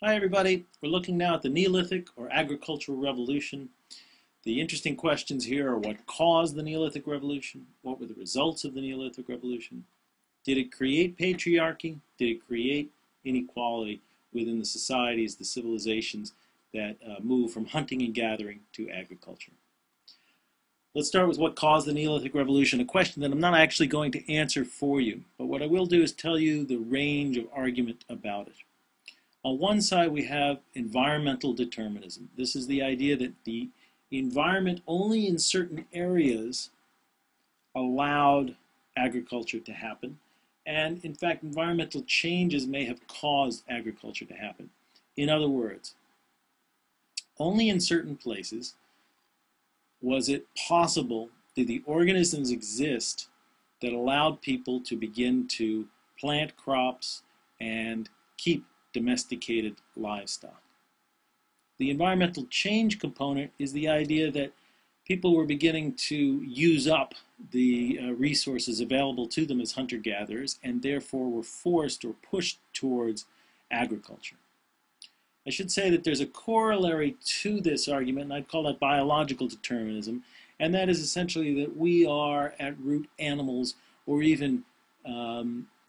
Hi everybody, we're looking now at the Neolithic or agricultural revolution. The interesting questions here are what caused the Neolithic revolution? What were the results of the Neolithic revolution? Did it create patriarchy? Did it create inequality within the societies, the civilizations that move from hunting and gathering to agriculture? Let's start with what caused the Neolithic revolution, a question that I'm not actually going to answer for you, but what I will do is tell you the range of argument about it. On one side, we have environmental determinism. This is the idea that the environment only in certain areas allowed agriculture to happen. And in fact, environmental changes may have caused agriculture to happen. In other words, only in certain places was it possible, did the organisms exist that allowed people to begin to plant crops and keep domesticated livestock. The environmental change component is the idea that people were beginning to use up the resources available to them as hunter-gatherers and therefore were forced or pushed towards agriculture. I should say that there's a corollary to this argument, and I'd call that biological determinism, and that is essentially that we are at root animals or even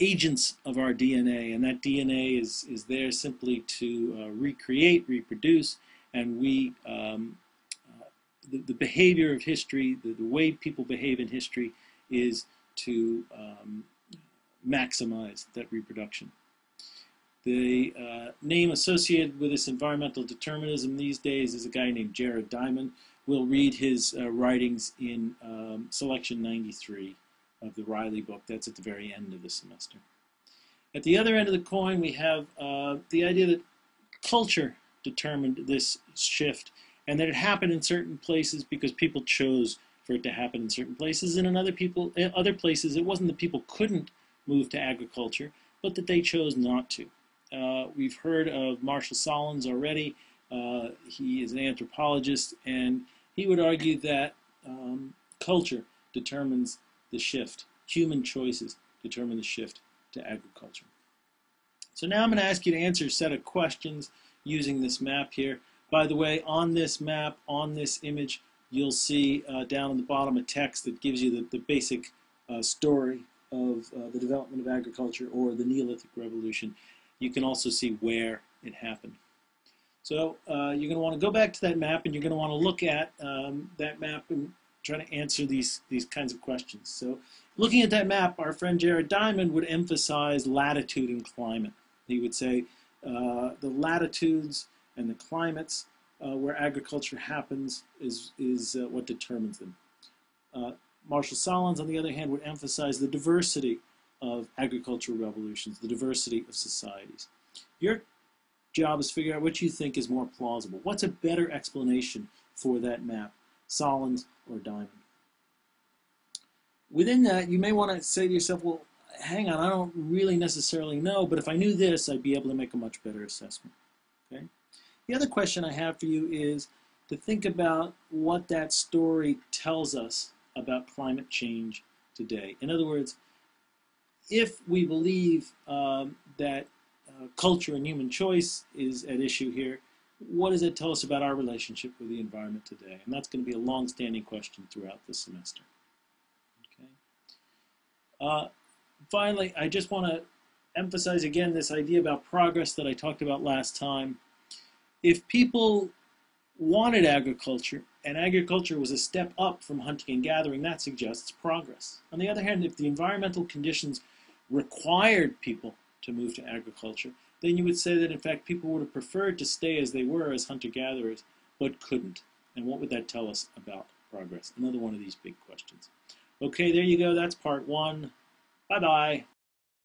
agents of our DNA, and that DNA is there simply to recreate, reproduce, and we the behavior of history, the way people behave in history is to maximize that reproduction. The name associated with this environmental determinism these days is a guy named Jared Diamond. We'll read his writings in Selection 93 of the Riley book. That's at the very end of the semester. At the other end of the coin, we have the idea that culture determined this shift and that it happened in certain places because people chose for it to happen in certain places, and in other places it wasn't that people couldn't move to agriculture, but that they chose not to. We've heard of Marshall Solins already. He is an anthropologist, and he would argue that culture determines the shift. Human choices determine the shift to agriculture. So now I'm going to ask you to answer a set of questions using this map here. By the way, on this map, on this image, you'll see down at the bottom a text that gives you the basic story of the development of agriculture or the Neolithic revolution. You can also see where it happened. So you're going to want to go back to that map, and you're going to want to look at that map and try to answer these kinds of questions. So looking at that map, our friend Jared Diamond would emphasize latitude and climate. He would say the latitudes and the climates where agriculture happens is what determines them. Marshall Solins, on the other hand, would emphasize the diversity of agricultural revolutions, the diversity of societies. Your job is to figure out what you think is more plausible. What's a better explanation for that map, Solins or Diamond? Within that, you may want to say to yourself, well, hang on, I don't really necessarily know, but if I knew this, I'd be able to make a much better assessment. Okay? The other question I have for you is to think about what that story tells us about climate change today. In other words, if we believe that culture and human choice is at issue here, what does it tell us about our relationship with the environment today? And that's going to be a long-standing question throughout the semester. Okay. Finally, I just want to emphasize again this idea about progress that I talked about last time. If people wanted agriculture, and agriculture was a step up from hunting and gathering, that suggests progress. On the other hand, if the environmental conditions required people to move to agriculture, then you would say that in fact people would have preferred to stay as they were as hunter-gatherers, but couldn't. And what would that tell us about progress? Another one of these big questions. Okay, there you go. That's part one. Bye-bye.